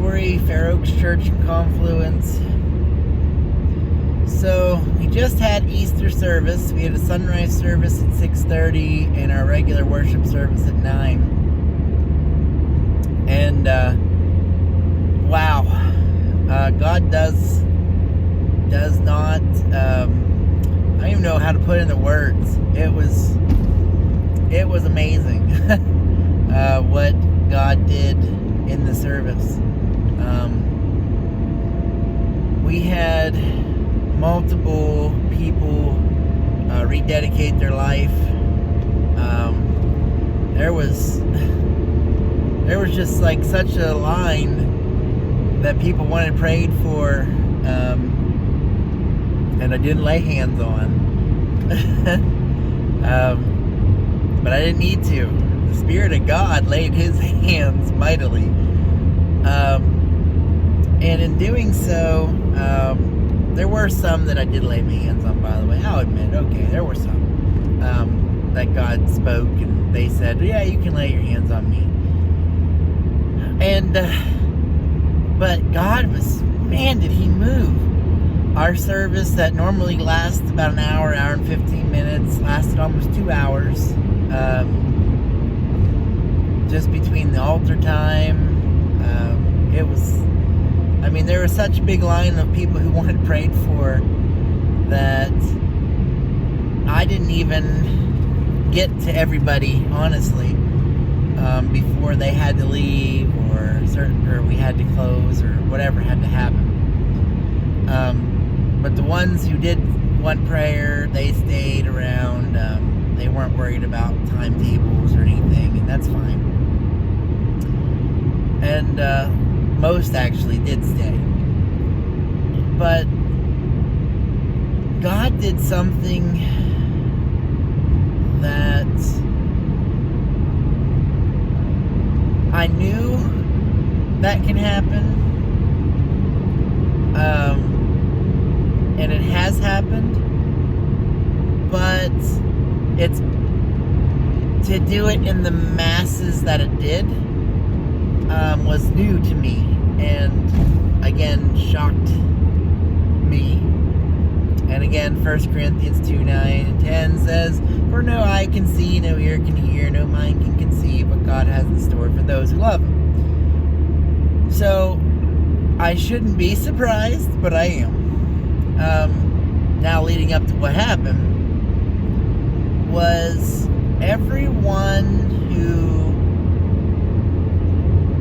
story, Fair Oaks Church in Confluence. So we just had Easter service. We had a sunrise service at 6:30 and our regular worship service at 9. And wow, God does not. I don't even know how to put it into words. It was amazing what God did in the service. We had multiple people rededicate their life. There was just like such a line that people wanted prayed for, and I didn't lay hands on. But I didn't need to. The Spirit of God laid His hands mightily. And in doing so, there were some that I did lay my hands on, by the way. I'll admit, okay, there were some that God spoke and they said, yeah, you can lay your hands on me. And, but God was, man, did He move. Our service that normally lasts about an hour and 15 minutes, lasted almost 2 hours. Just between the altar time, there was such a big line of people who wanted prayed for that I didn't even get to everybody, honestly, before they had to leave or we had to close or whatever had to happen. But the ones who did want prayer, they stayed around. They weren't worried about timetables or anything, and that's fine. And most actually did stay. But God did something that I knew that can happen. And it has happened. But it's to do it in the masses that it did was new to me, and again shocked me. And again, 1 Corinthians 2:9 and 10 says, "For no eye can see, no ear can hear, no mind can conceive what God has in store for those who love Him." So I shouldn't be surprised, but I am. Now, leading up to what happened was everyone who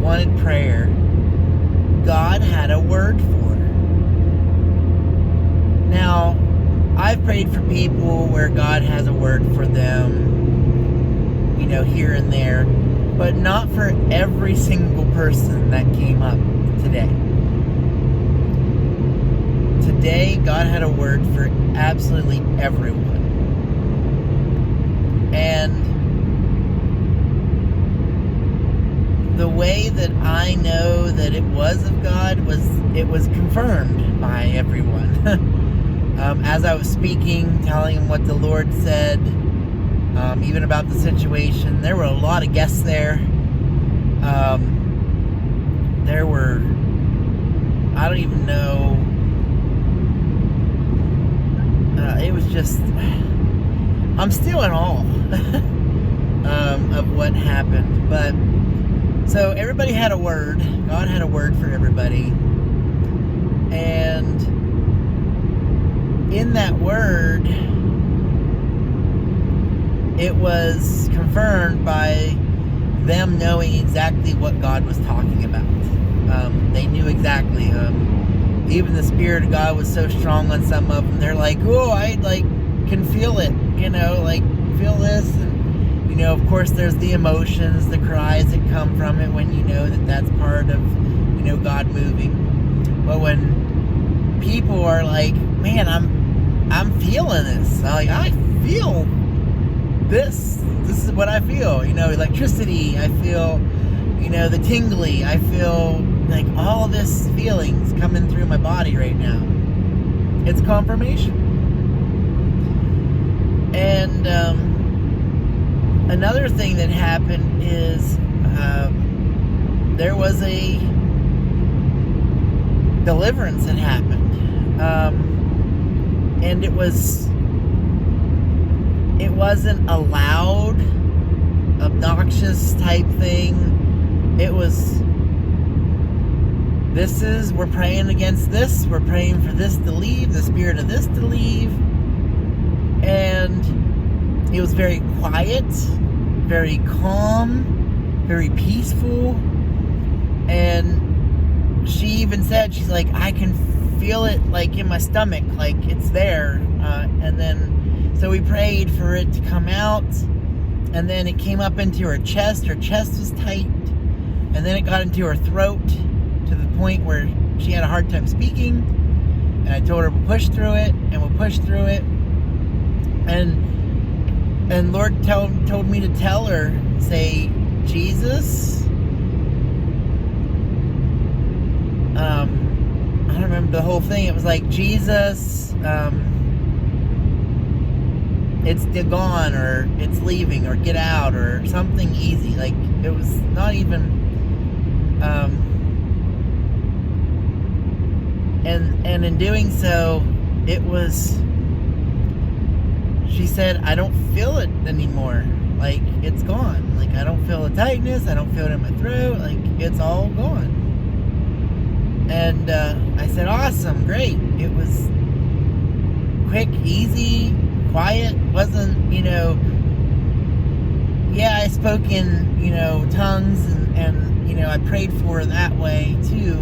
wanted prayer, God had a word for. Now, I've prayed for people where God has a word for them, here and there, but not for every single person that came up today. Today, God had a word for absolutely everyone. And the way that I know that it was of God was it was confirmed by everyone. As I was speaking, telling them what the Lord said, even about the situation, there were a lot of guests there. There were, I don't even know, it was just, I'm still in awe of what happened. But so everybody had a word. God had a word for everybody. And in that word, it was confirmed by them knowing exactly what God was talking about. They knew exactly. Even the Spirit of God was so strong on some of them. They're like, "Oh, I can feel it, feel this." And of course, there's the emotions, the cries that come from it when you know that that's part of God moving. But when people are like, "Man, I'm feeling this. I feel this. This is what I feel. Electricity. I feel, the tingly. I feel like all this feelings coming through my body right now." It's confirmation. And another thing that happened is there was a deliverance had happened. And it wasn't a loud, obnoxious type thing. It was, we're praying against this, we're praying for this to leave, the spirit of this to leave. And it was very quiet, very calm, very peaceful. And she even said, she's like, I can feel it like in my stomach, like it's there. And then, so we prayed for it to come out. And then it came up into her chest. Her chest was tight. And then it got into her throat to the point where she had a hard time speaking. And I told her we'll push through it, and we'll push through it. And Lord told me to tell her, say, Jesus. I don't remember the whole thing. It was like, Jesus, it's gone, or it's leaving, or get out, or something easy. Like, it was not even, and in doing so, it was, she said, I don't feel it anymore. Like, it's gone. Like, I don't feel the tightness. I don't feel it in my throat. Like, it's all gone. And I said, awesome, great. It was quick, easy, quiet. Wasn't, yeah, I spoke in, tongues, and I prayed for her that way too,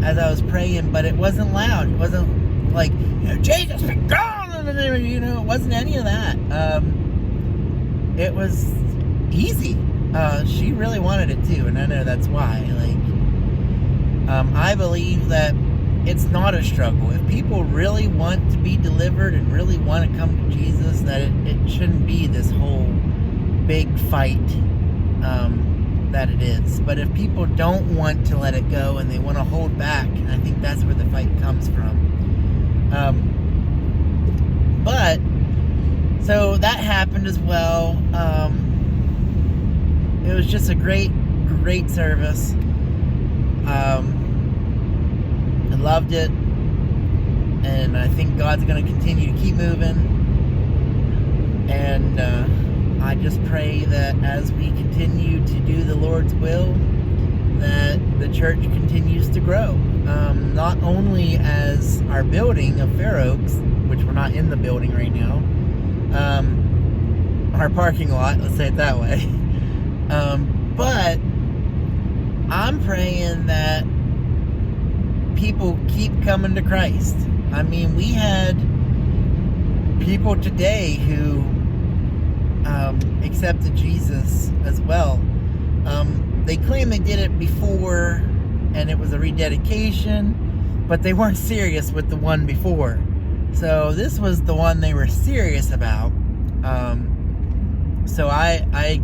as I was praying, but it wasn't loud. It wasn't like, Jesus, be gone! It wasn't any of that. It was easy. She really wanted it too, and I know that's why. I believe that it's not a struggle. If people really want to be delivered and really want to come to Jesus, that it shouldn't be this whole big fight that it is. But if people don't want to let it go and they want to hold back, and I think that's where the fight comes from. But so that happened as well. It was just a great service. I loved it, and I think God's going to continue to keep moving. And I just pray that as we continue to do the Lord's will, that the church continues to grow. Not only as our building of Fair Oaks, which we're not in the building right now, our parking lot, let's say it that way, but I'm praying that people keep coming to Christ. I mean, we had people today who accepted Jesus as well. They claim they did it before and it was a rededication, but they weren't serious with the one before. So this was the one they were serious about. So I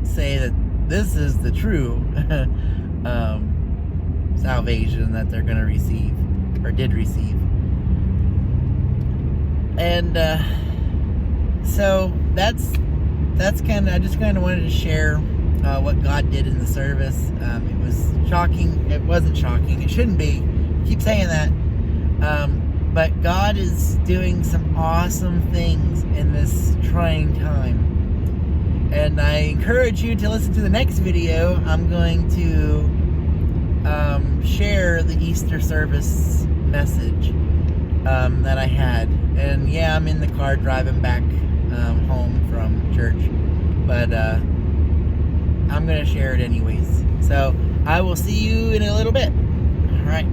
say that this is the true salvation that they're going to receive, or did receive. And so that's kind of, I just kind of wanted to share what God did in the service. It was shocking. It wasn't shocking. It shouldn't be. I keep saying that. But God is doing some awesome things in this trying time. And I encourage you to listen to the next video. I'm going to share the Easter service message that I had. And yeah, I'm in the car driving back home from church. But I'm going to share it anyways. So I will see you in a little bit. All right.